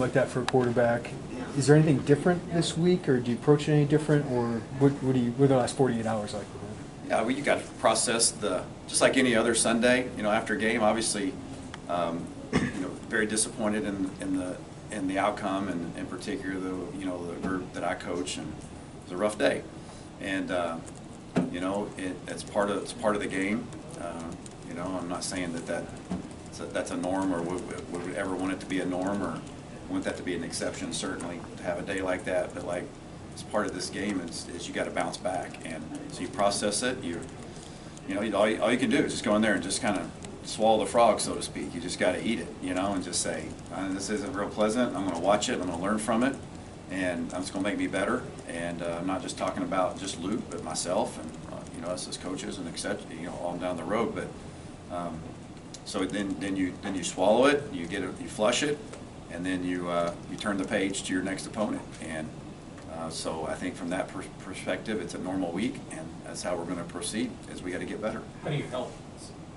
like that for a quarterback. Is there anything different this week, or do you approach it any different, or what are the last 48 hours like with him? Yeah, well, you got to process just like any other Sunday. After a game, obviously, very disappointed in the outcome, and in particular the group that I coach, and it was a rough day, and it's part of the game. I'm not saying that's a norm, or would ever want it to be a norm, or want that to be an exception, certainly, to have a day like that. But like, it's part of this game is you got to bounce back, and so you process it. All you can do is just go in there and just kind of swallow the frog, so to speak. You just got to eat it, and just say, this isn't real pleasant. I'm going to watch it. I'm going to learn from it, and it's going to make me better. And I'm not just talking about just Luke, but myself, and us as coaches, and etc. On down the road. But so then you swallow it, you flush it, and then you turn the page to your next opponent. And so I think from that perspective, it's a normal week, and that's how we're going to proceed. Is we got to get better. How do you help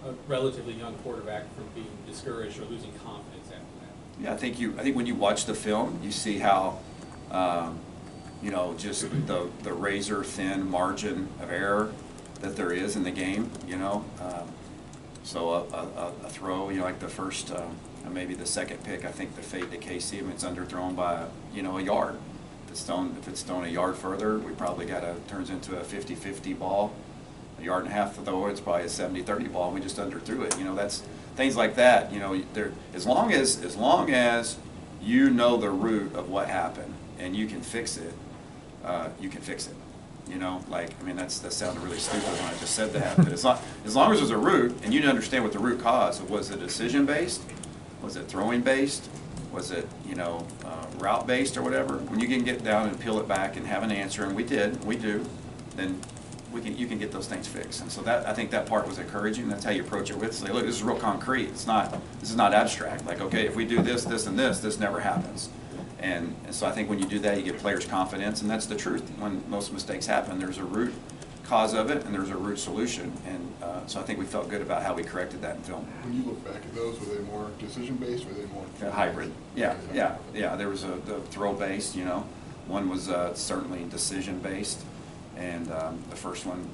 a relatively young quarterback from being discouraged or losing confidence after that? Yeah, I think when you watch the film, you see how just the razor thin margin of error that there is in the game. So a throw, like the first, maybe the second pick, I think the fade to Casey, it's underthrown by a yard. If it's thrown a yard further, we probably turns into a 50-50 ball. A yard and a half though, it's probably a 70-30 ball, and we just underthrew it. That's things like that. As long as you know the root of what happened and you can fix it, you can fix it. That sounded really stupid when I just said that. But as long as there's a root and you understand what the root cause, was it decision based? Was it throwing based? Was it route based or whatever? When you can get down and peel it back and have an answer, and we do, then you can get those things fixed. And so I think that part was encouraging. That's how you approach it with. Say, look, this is real concrete. This is not abstract. Like, okay, if we do this, this, and this never happens. And so I think when you do that, you get players confidence, and that's the truth. When most mistakes happen, there's a root cause of it, and there's a root solution. And so I think we felt good about how we corrected that in film. When you look back at those, were they more decision-based, or were they more hybrid? Yeah. There was the throw-based. One was certainly decision-based, and the first one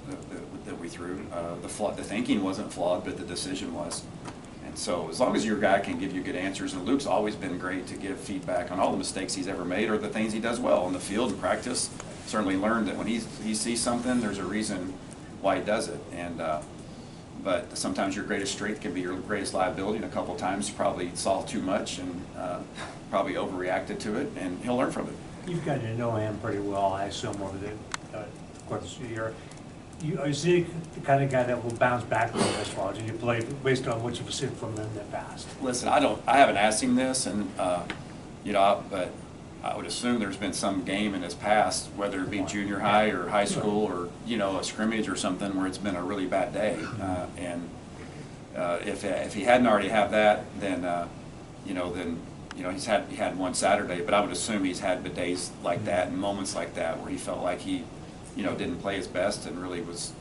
that we threw, the thinking wasn't flawed, but the decision was. So as long as your guy can give you good answers, and Luke's always been great to give feedback on all the mistakes he's ever made or the things he does well on the field and practice. Certainly learned that when he sees something, there's a reason why he does it. And but sometimes your greatest strength can be your greatest liability, and a couple times you probably saw too much and probably overreacted to it, and he'll learn from it. You've gotten to know him pretty well, I assume, over the course of the year. Is he the kind of guy that will bounce back from this fall? Did you play based on what you've seen from him in the past? Listen, I haven't asked him this, and but I would assume there's been some game in his past, whether it be junior high or high school, or a scrimmage or something, where it's been a really bad day. And if he hadn't already had that, then he had one Saturday. But I would assume he's had the days like that and moments like that where he felt like he didn't play his best and really was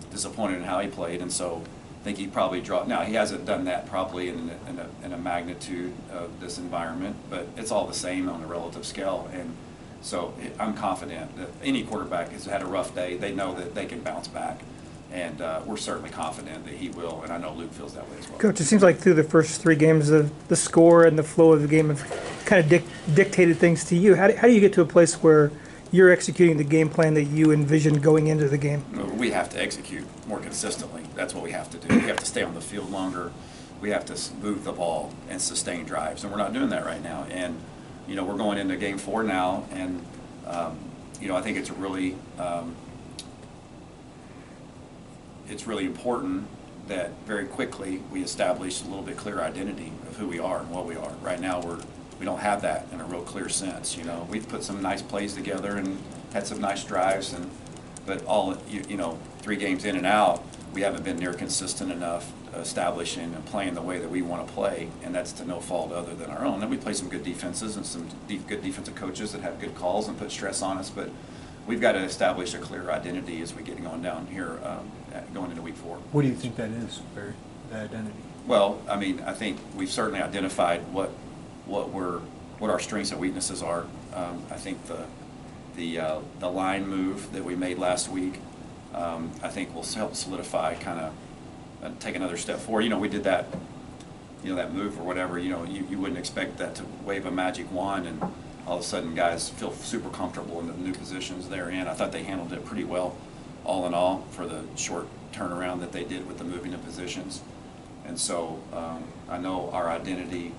disappointed in how he played. And so I think he probably dropped. Now, he hasn't done that probably in a magnitude of this environment, but it's all the same on a relative scale. And so I'm confident that any quarterback has had a rough day. They know that they can bounce back. And we're certainly confident that he will, and I know Luke feels that way as well. Coach, it seems like through the first three games, the score and the flow of the game have kind of dictated things to you. How do you get to a place where you're executing the game plan that you envisioned going into the game? We have to execute more consistently. That's what we have to do. We have to stay on the field longer. We have to move the ball and sustain drives, and we're not doing that right now. And we're going into Game 4 now, and I think it's really important that very quickly we establish a little bit clearer identity of who we are and what we are. Right now we don't have that in a real clear sense. We've put some nice plays together and had some nice drives, but all 3 games in and out, we haven't been near consistent enough establishing and playing the way that we want to play, and that's to no fault other than our own. And we play some good defenses and some good defensive coaches that have good calls and put stress on us, but we've got to establish a clear identity as we get going down here, going into Week 4. What do you think that is, Barry, that identity? Well, I think we've certainly identified what we're what our strengths and weaknesses are. I think the line move that we made last week, I think will help solidify, kind of take another step forward. You know, we did that, you know, that move or whatever. You know, you wouldn't expect that to wave a magic wand and all of a sudden guys feel super comfortable in the new positions they're in. I thought they handled it pretty well, all in all, for the short turnaround that they did with the moving of positions. And so I know our identity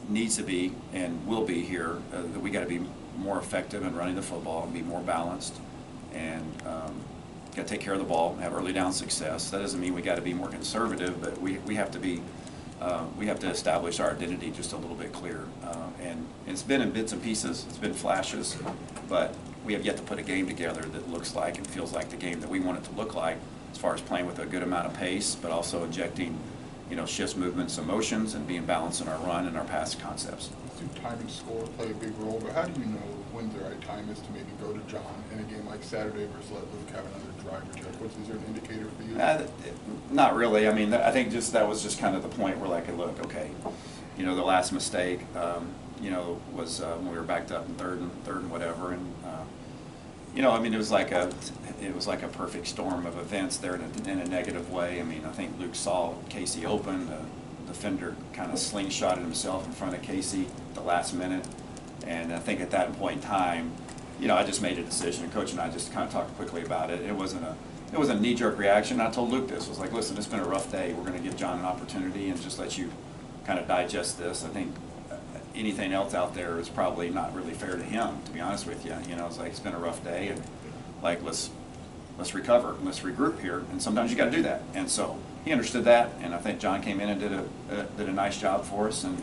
needs to be and will be here, that we got to be more effective in running the football and be more balanced, and got to take care of the ball, have early down success. That doesn't mean we got to be more conservative, but we have to be we have to establish our identity just a little bit clearer. And it's been in bits and pieces, it's been flashes, but we have yet to put a game together that looks like and feels like the game that we want it to look like, as far as playing with a good amount of pace, but also injecting, you know, shifts, movements, emotions, and being balanced in our run and our pass concepts. Do time and score play a big role, but how do you know when the right time is to maybe go to John in a game like Saturday versus let Luke have another drive or two? Is there an indicator for you? Not really. I mean, I think that was just kind of the point where, like, look, okay, you know, the last mistake, you know, was when we were backed up in third and whatever, and you know, I mean, it was like a perfect storm of events there in a negative way. I mean, I think Luke saw Casey open. The defender kind of slingshotted himself in front of Casey at the last minute, and I think at that point in time, you know, I just made a decision. And Coach and I just kind of talked quickly about it. It wasn't a knee-jerk reaction. I told Luke this. I was like, listen, it's been a rough day. We're going to give John an opportunity and just let you kind of digest this. I think anything else out there is probably not really fair to him, to be honest with you. You know, it's like, it's been a rough day, and like, let's recover, let's regroup here, and sometimes you got to do that. And so he understood that, and I think John came in and did a nice job for us. And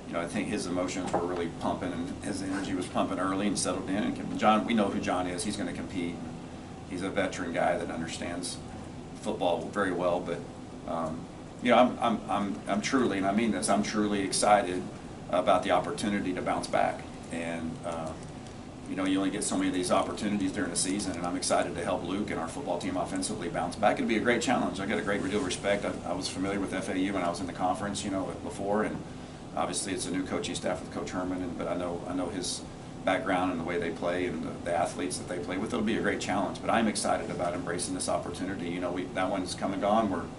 you know, I think his emotions were really pumping, and his energy was pumping early and settled in. And John, we know who John is. He's going to compete. He's a veteran guy that understands football very well. But you know, I'm truly, and I mean this, I'm truly excited about the opportunity to bounce back. And you know, you only get so many of these opportunities during the season, and I'm excited to help Luke and our football team offensively bounce back. It'll be a great challenge. I got a great deal of respect. I was familiar with FAU when I was in the conference, you know, before, and obviously it's a new coaching staff with Coach Herman, but I know his background and the way they play and the athletes that they play with. It'll be a great challenge, but I'm excited about embracing this opportunity. You know, that one's come and gone.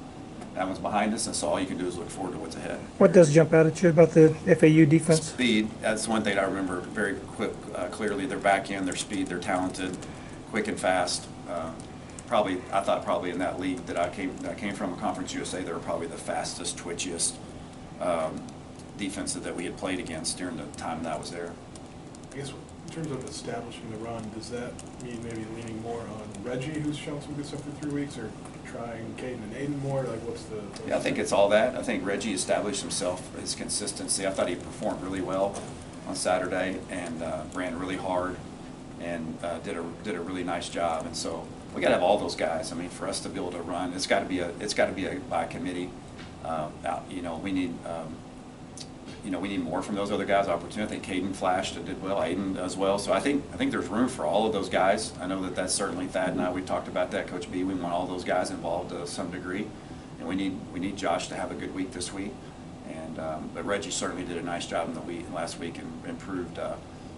That one's behind us, and so all you can do is look forward to what's ahead. What does jump out at you about the FAU defense? Speed. That's one thing I remember very clearly. Their back end, their speed, they're talented, quick and fast. I thought probably in that league that I came from, Conference USA, they were probably the fastest, twitchiest defense that we had played against during the time that I was there. I guess in terms of establishing the run, does that mean maybe leaning more on Reggie, who's shown some good stuff for 3 weeks, or trying Caden and Aiden more? Like, what's the... Yeah, I think it's all that. I think Reggie established himself, his consistency. I thought he performed really well on Saturday and ran really hard and did a really nice job. And so we got to have all those guys. I mean, for us to be able to run, it's got to be by committee. You know, we need. You know, we need more from those other guys. Opportunity. I think Caden flashed and did well. Aiden as well. So I think there's room for all of those guys. I know that's certainly Thad and I. We talked about that. Coach B. We want all those guys involved to some degree, and we need Josh to have a good week this week. And but Reggie certainly did a nice job in the last week and improved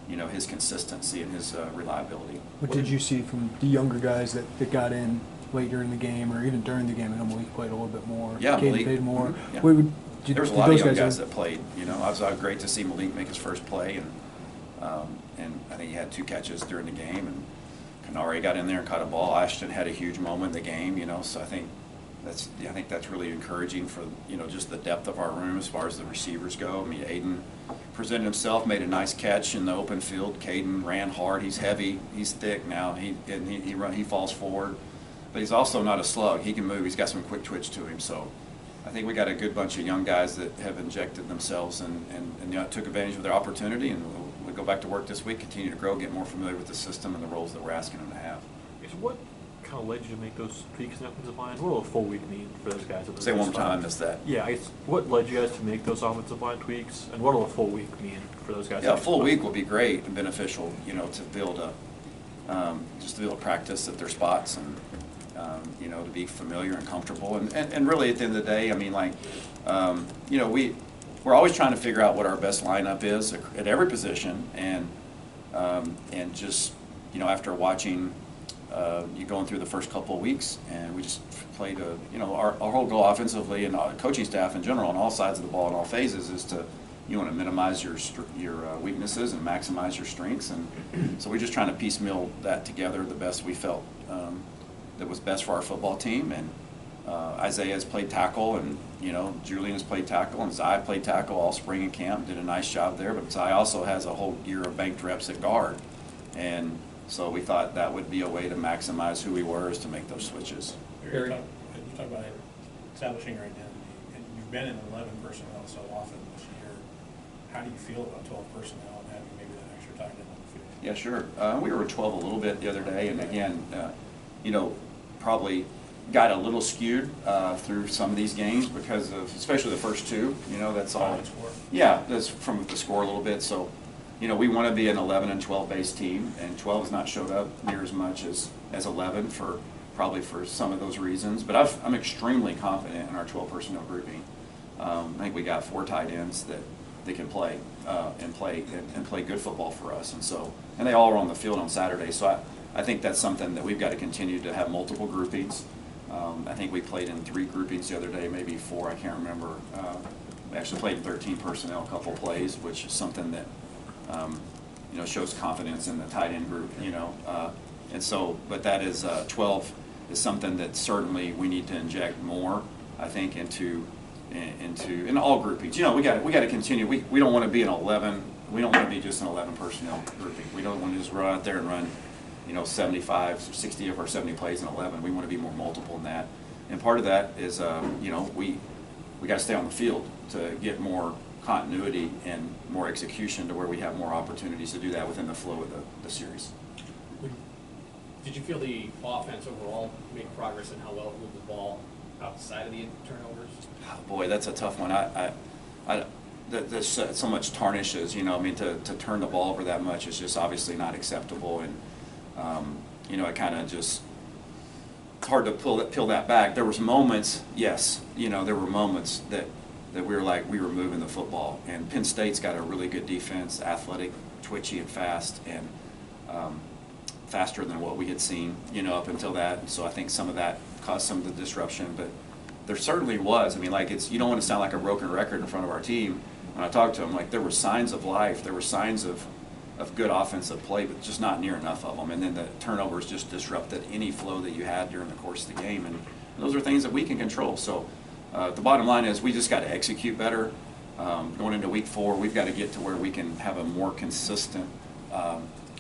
you know, his consistency and his reliability. What did you see from the younger guys that got in late during the game, or even during the game? I know Malik played a little bit more. Yeah, Caden Malik played more. Yeah. There was a lot of young guys that played. You know, it was great to see Malik make his first play, and I think he had 2 catches during the game. And Kanari got in there and caught a ball. Ashton had a huge moment in the game. You know, so I think that's really encouraging for, you know, just the depth of our room as far as the receivers go. I mean, Aiden presented himself, made a nice catch in the open field. Caden ran hard. He's heavy. He's thick now. He falls forward, but he's also not a slug. He can move. He's got some quick twitch to him. So I think we got a good bunch of young guys that have injected themselves and you know, took advantage of their opportunity, and we'll go back to work this week, continue to grow, get more familiar with the system and the roles that we're asking them to have. So what kind of led you to make those tweaks in offensive line? What will a full week mean for those guys? Say one more time, I missed that. Yeah, I guess, what led you guys to make those offensive line tweaks, and what will a full week mean for those guys? Yeah, a full week will be great and beneficial, you know, to be able to just to be able to practice at their spots and you know, to be familiar and comfortable. And really at the end of the day, I mean, like, you know, we're always trying to figure out what our best lineup is at every position, and just, you know, after watching you going through the first couple of weeks, and we just played our whole goal offensively and coaching staff in general on all sides of the ball in all phases is to, you want to minimize your weaknesses and maximize your strengths, and so we're just trying to piecemeal that together the best we felt that was best for our football team. And Isaiah has played tackle, and Julian has played tackle, and Zai played tackle all spring in camp, did a nice job there. But Zai also has a whole year of banked reps at guard, and so we thought that would be a way to maximize who we were, is to make those switches. You talk about establishing your identity, and you've been in 11 personnel so often this year. How do you feel about 12 personnel and having maybe that extra tight end on the field? Yeah, sure. We were 12 a little bit the other day, and again, probably got a little skewed through some of these games because of, especially the first two. That's all. Yeah, that's from the score a little bit. So, we want to be an 11 and 12 based team, and 12 has not showed up near as much as 11 probably for some of those reasons. But I'm extremely confident in our 12 personnel grouping. I think we got 4 tight ends that can play and play good football for us, and they all are on the field on Saturday. So I think that's something that we've got to continue to have multiple groupings. I think we played in 3 groupings the other day, maybe 4, I can't remember. We actually played 13 personnel, a couple plays, which is something that shows confidence in the tight end group. But that is 12 is something that certainly we need to inject more, I think, into all groupings. We got to continue. We don't want to be an 11. We don't want to be just an 11 personnel grouping. We don't want to just run out there and run 75, 60 of our 70 plays in 11. We want to be more multiple than that. And part of that is, we got to stay on the field to get more continuity and more execution to where we have more opportunities to do that within the flow of the series. Did you feel the offense overall made progress in how well it moved the ball outside of the turnovers? Oh, boy, that's a tough one. There's so much tarnishes, to turn the ball over that much is just obviously not acceptable. And it kind of just, it's hard to peel that back. There was moments, yes, there were moments that we were like, we were moving the football. And Penn State's got a really good defense, athletic, twitchy, and fast, and faster than what we had seen, up until that. So I think some of that caused some of the disruption. But there certainly was. You don't want to sound like a broken record in front of our team. When I talked to them, there were signs of life. There were signs of good offensive play, but just not near enough of them. And then the turnovers just disrupted any flow that you had during the course of the game. And those are things that we can control. So the bottom line is we just got to execute better. Going into week 4, we've got to get to where we can have a more consistent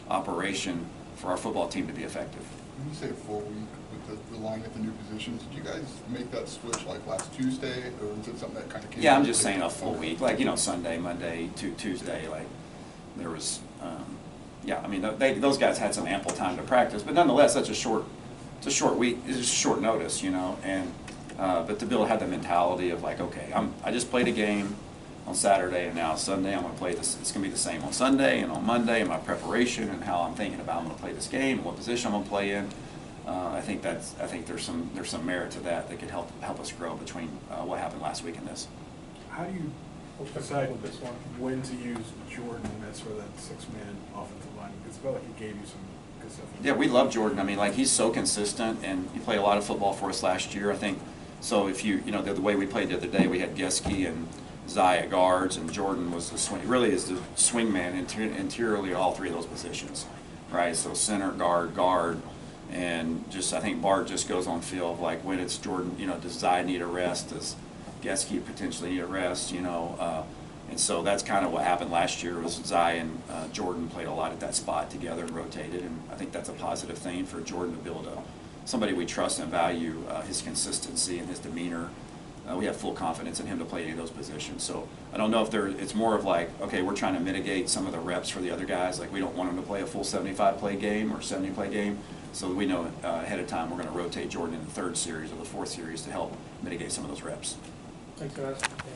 operation for our football team to be effective. When you say a full week with the line at the new positions, did you guys make that switch last Tuesday, or was it something that kind of came? Yeah, I'm just saying a full week, Sunday, Monday, Tuesday, there was, those guys had some ample time to practice, but nonetheless, it's a short week, it's just short notice, and but to be able to have the mentality of okay, I just played a game on Saturday, and now Sunday I'm going to play this. It's going to be the same on Sunday and on Monday, and my preparation and how I'm thinking about I'm going to play this game and what position I'm going to play in. I think there's some merit to that could help us grow between what happened last week and this. How do you decide with this one when to use Jordan as sort of that 6-man offensive line? Because it felt like he gave you some good stuff. Yeah, we love Jordan. He's so consistent, and he played a lot of football for us last year. I think so. If the way we played the other day, we had Geske and Zaya guards, and Jordan was the swing. Really is the swing man interiorly at all 3 of those positions, right? So center, guard, and just I think Bart just goes on field when it's Jordan. Does Zaya need a rest? Does Geske potentially need a rest? And so that's kind of what happened last year. Was Zaya and Jordan played a lot at that spot together and rotated, and I think that's a positive thing for Jordan to build somebody we trust and value his consistency and his demeanor. We have full confidence in him to play any of those positions. So I don't know if it's more of okay, we're trying to mitigate some of the reps for the other guys. We don't want him to play a full 75-play game or 70-play game. So we know ahead of time we're going to rotate Jordan in the 3rd series or the 4th series to help mitigate some of those reps. Thanks, guys.